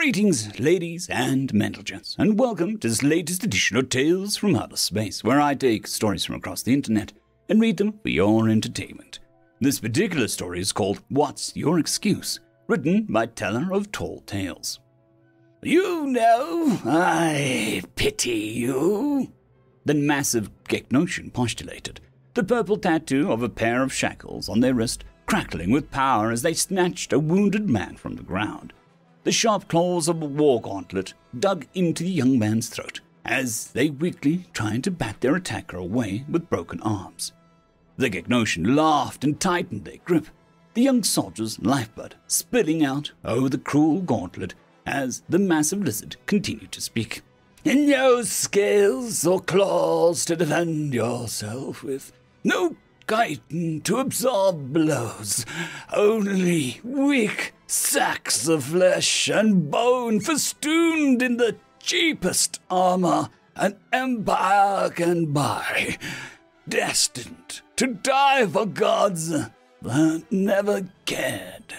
Greetings, ladies and mentalgents, and welcome to this latest edition of Tales from Outer Space, where I take stories from across the internet and read them for your entertainment. This particular story is called What's Your Excuse?, written by Teller of Tall Tales. You know, I pity you, the massive Geknoshan postulated, the purple tattoo of a pair of shackles on their wrist crackling with power as they snatched a wounded man from the ground. The sharp claws of a war gauntlet dug into the young man's throat as they weakly tried to bat their attacker away with broken arms. The Geknoshan laughed and tightened their grip, the young soldier's lifeblood spilling out over the cruel gauntlet as the massive lizard continued to speak. No scales or claws to defend yourself with, no chitin to absorb blows, only weak sacks of flesh and bone festooned in the cheapest armor an empire can buy, destined to die for gods that never cared.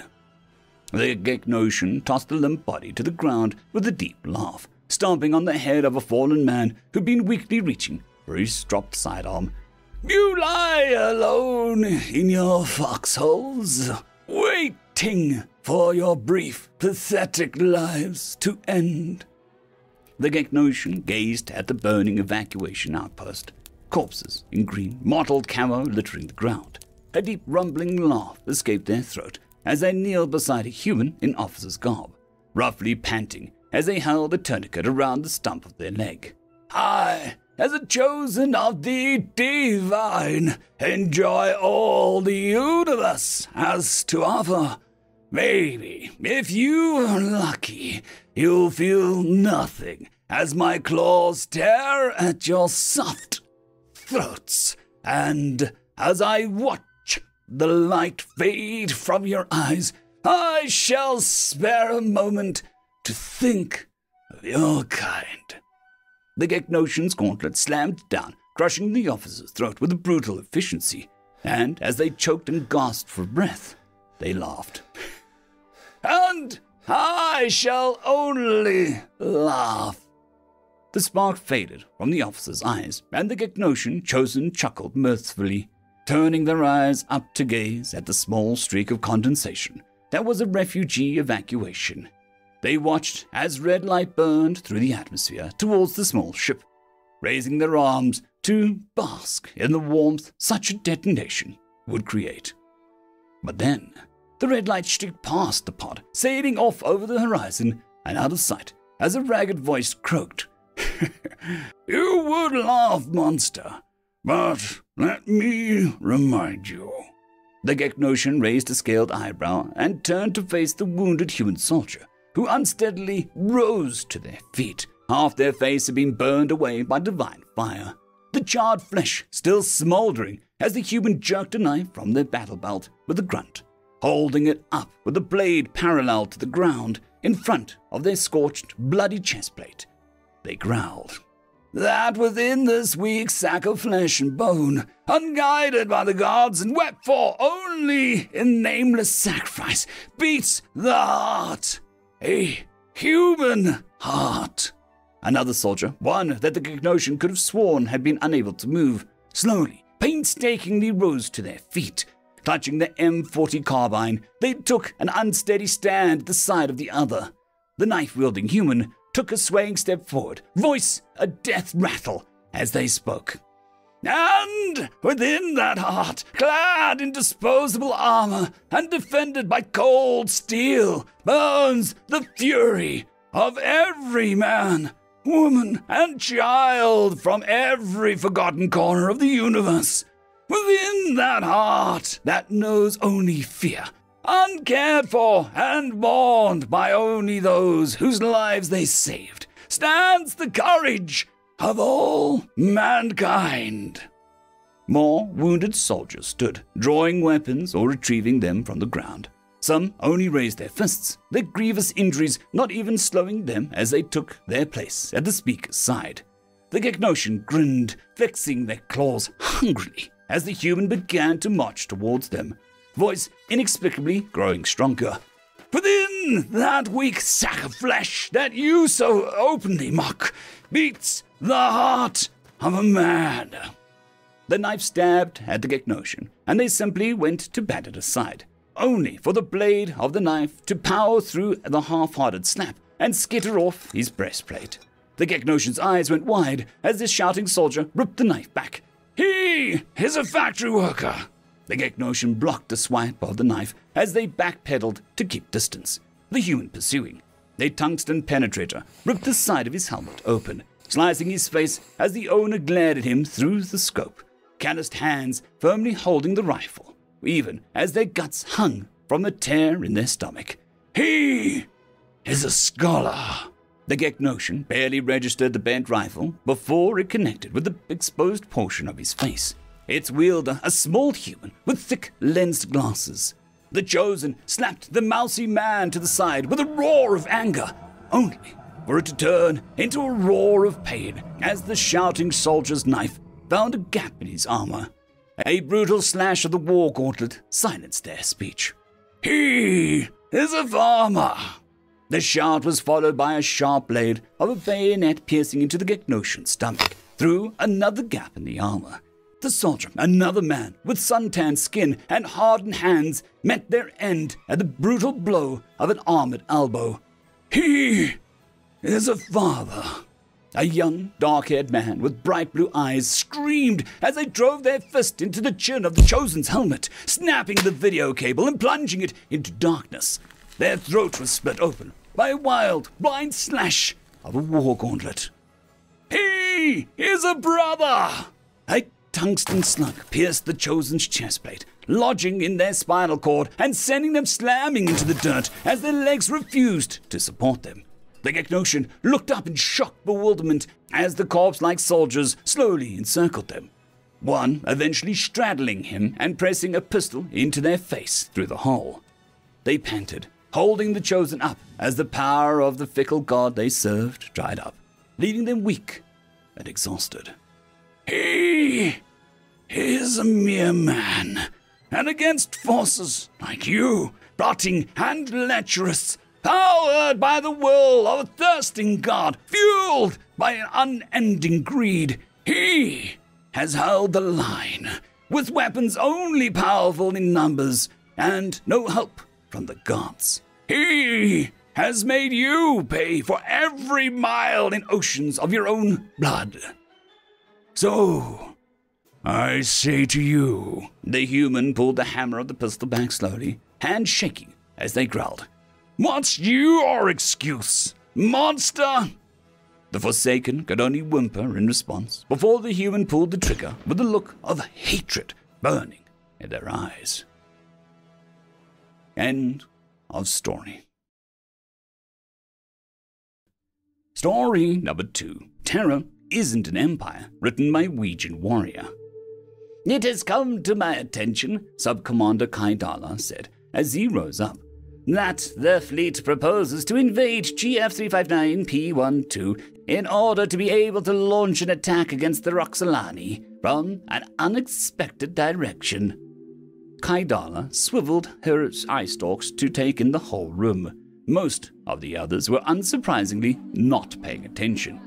The Geknoshan tossed the limp body to the ground with a deep laugh, stomping on the head of a fallen man who'd been weakly reaching for his dropped sidearm. You lie alone in your foxholes, waiting for your brief, pathetic lives to end. The Geknoshan gazed at the burning evacuation outpost, corpses in green, mottled camo littering the ground. A deep rumbling laugh escaped their throat as they kneeled beside a human in officer's garb, roughly panting as they held a tourniquet around the stump of their leg. I, as a chosen of the divine, enjoy all the universe has to offer. Maybe, if you're lucky, you'll feel nothing as my claws tear at your soft throats, and as I watch the light fade from your eyes, I shall spare a moment to think of your kind. The Geknoshan's gauntlet slammed down, crushing the officer's throat with a brutal efficiency, and as they choked and gasped for breath, they laughed. And I shall only laugh. The spark faded from the officer's eyes, and the Geknoshan chosen chuckled mirthfully, turning their eyes up to gaze at the small streak of condensation that was a refugee evacuation. They watched as red light burned through the atmosphere towards the small ship, raising their arms to bask in the warmth such a detonation would create. But then, the red light streaked past the pod, sailing off over the horizon and out of sight as a ragged voice croaked. You would laugh, monster, but let me remind you. The Geknoshan raised a scaled eyebrow and turned to face the wounded human soldier, who unsteadily rose to their feet. Half their face had been burned away by divine fire, the charred flesh still smoldering as the human jerked a knife from their battle belt with a grunt, holding it up with the blade parallel to the ground in front of their scorched, bloody chestplate. They growled. That within this weak sack of flesh and bone, unguided by the gods and wept for only in nameless sacrifice, beats the heart. A human heart. Another soldier, one that the Geknoshan could have sworn had been unable to move, slowly, painstakingly rose to their feet. Clutching the M40 carbine, they took an unsteady stand at the side of the other. The knife-wielding human took a swaying step forward, voice a death rattle as they spoke. And within that heart, clad in disposable armor and defended by cold steel, burns the fury of every man, woman, and child from every forgotten corner of the universe. Within that heart that knows only fear, uncared for and mourned by only those whose lives they saved, stands the courage of all mankind. More wounded soldiers stood, drawing weapons or retrieving them from the ground. Some only raised their fists, their grievous injuries not even slowing them as they took their place at the speaker's side. The Geknoshan grinned, flexing their claws hungrily as the human began to march towards them, voice inexplicably growing stronger. Within that weak sack of flesh that you so openly mock beats the heart of a man. The knife stabbed at the Gegnosian, and they simply went to bat it aside, only for the blade of the knife to power through the half-hearted slap and skitter off his breastplate. The Gegnosian's eyes went wide as this shouting soldier ripped the knife back. He is a factory worker. The Gegnosian blocked the swipe of the knife as they backpedaled to keep distance, the human pursuing. A tungsten penetrator ripped the side of his helmet open, slicing his face as the owner glared at him through the scope, calloused hands firmly holding the rifle, even as their guts hung from the tear in their stomach. He is a scholar. The Gegnosian barely registered the bent rifle before it connected with the exposed portion of his face, its wielder a small human with thick lensed glasses. The Chosen slapped the mousy man to the side with a roar of anger, only for it to turn into a roar of pain as the shouting soldier's knife found a gap in his armor. A brutal slash of the war gauntlet silenced their speech. He is a farmer. The shout was followed by a sharp blade of a bayonet piercing into the Gegnosian's stomach, through another gap in the armor. The soldier, another man with suntanned skin and hardened hands, met their end at the brutal blow of an armored elbow. He is a father. A young, dark-haired man with bright blue eyes screamed as they drove their fist into the chin of the Chosen's helmet, snapping the video cable and plunging it into darkness. Their throat was split open by a wild, blind slash of a war gauntlet. He is a brother! A tungsten slug pierced the Chosen's chestplate, lodging in their spinal cord and sending them slamming into the dirt as their legs refused to support them. The Gegnosian looked up in shocked bewilderment as the corpse-like soldiers slowly encircled them, one eventually straddling him and pressing a pistol into their face through the hole. They panted, holding the Chosen up as the power of the fickle god they served dried up, leaving them weak and exhausted. He is a mere man, and against forces like you, plotting and lecherous, powered by the will of a thirsting god, fueled by an unending greed, he has held the line, with weapons only powerful in numbers and no help from the gods. He has made you pay for every mile in oceans of your own blood. So, I say to you, the human pulled the hammer of the pistol back slowly, hand shaking as they growled, "What's your excuse, monster?" The Forsaken could only whimper in response before the human pulled the trigger with a look of hatred burning in their eyes. End of story. Story number 2. Terra Isn't an Empire, written by WegianWarrior. It has come to my attention, Sub-Commander Kaidala said as he rose up, that the fleet proposes to invade GF359 P12 in order to be able to launch an attack against the Roxolani from an unexpected direction. Kaidala swiveled her eye stalks to take in the whole room. Most of the others were unsurprisingly not paying attention.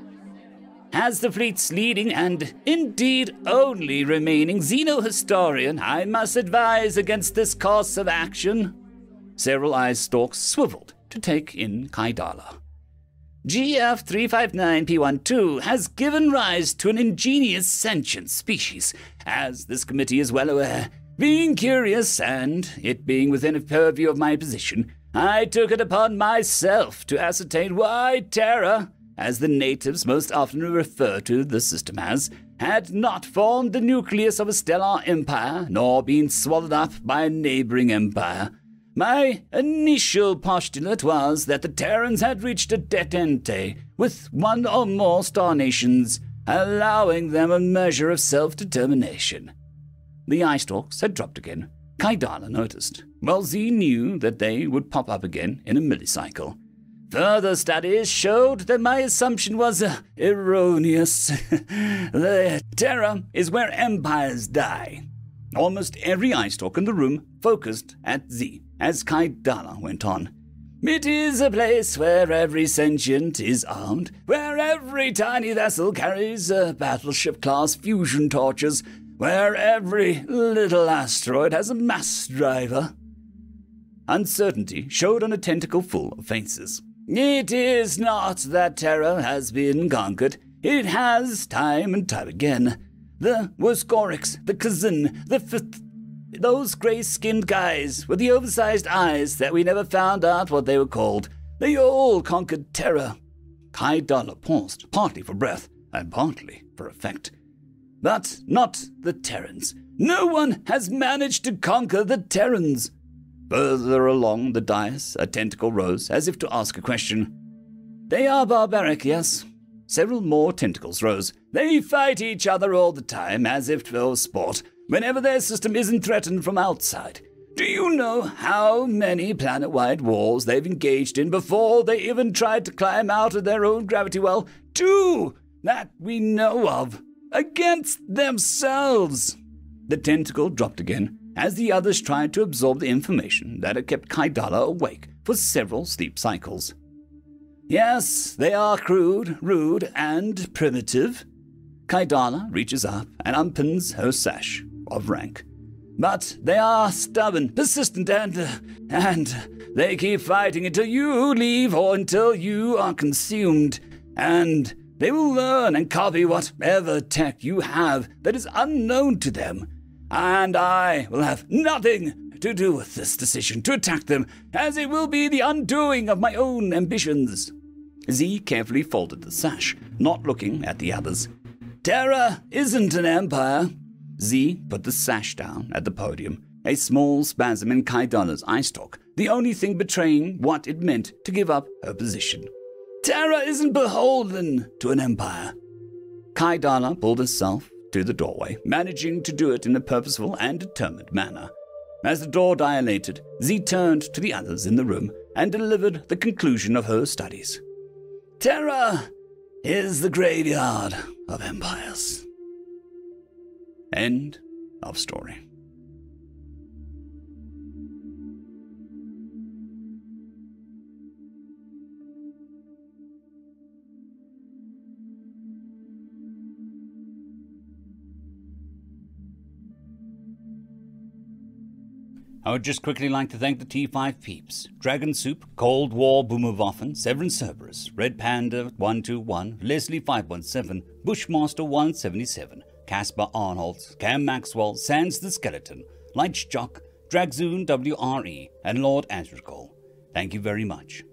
As the fleet's leading and indeed only remaining xenohistorian, I must advise against this course of action. Several eye stalks swiveled to take in Kaidala. GF359P12 has given rise to an ingenious sentient species, as this committee is well aware. Being curious, and it being within a purview of my position, I took it upon myself to ascertain why Terra, as the natives most often refer to the system as, had not formed the nucleus of a stellar empire, nor been swallowed up by a neighboring empire. My initial postulate was that the Terrans had reached a detente with one or more star nations, allowing them a measure of self-determination. The eye stalks had dropped again. Kaidala noticed. Well, Z knew that they would pop up again in a millicycle. Further studies showed that my assumption was erroneous. The Terra is where empires die. Almost every eye stalk in the room focused at Z as Kaidala went on. It is a place where every sentient is armed, where every tiny vessel carries battleship-class fusion torches, where every little asteroid has a mass driver. Uncertainty showed on a tentacle full of faces. It is not that Terra has been conquered. It has, time and time again. The Orcs, the Kazan, those grey-skinned guys with the oversized eyes that we never found out what they were called. They all conquered Terra. Gallagher paused, partly for breath and partly for effect. But not the Terrans. No one has managed to conquer the Terrans. Further along the dais, a tentacle rose, as if to ask a question. They are barbaric, yes. Several more tentacles rose. They fight each other all the time, as if for sport, whenever their system isn't threatened from outside. Do you know how many planet-wide wars they've engaged in before they even tried to climb out of their own gravity well? 2 that we know of. Against themselves. The tentacle dropped again, as the others tried to absorb the information that had kept Gallagher awake for several sleep cycles. Yes, they are crude, rude, and primitive. Gallagher reaches up and unpins her sash of rank. But they are stubborn, persistent, and they keep fighting until you leave or until you are consumed. And they will learn and copy whatever tech you have that is unknown to them. And I will have nothing to do with this decision to attack them, as it will be the undoing of my own ambitions. Z carefully folded the sash, not looking at the others. Terra isn't an empire. Z put the sash down at the podium, a small spasm in Gallagher's eye stalk, the only thing betraying what it meant to give up her position. Terra isn't beholden to an empire. Gallagher pulled herself to the doorway, managing to do it in a purposeful and determined manner. As the door dilated, Z turned to the others in the room and delivered the conclusion of her studies. Terra is the graveyard of empires. End of story. I would just quickly like to thank the T5 peeps: Dragon Soup, Cold War Boomerwaffen, Severin Cerberus, Red Panda 121, Leslie 517, Bushmaster 177, Caspar Arnholtz, Cam Maxwell, Sans the Skeleton, Lightjock, Dragzoon WRE, and Lord Azrakal. Thank you very much.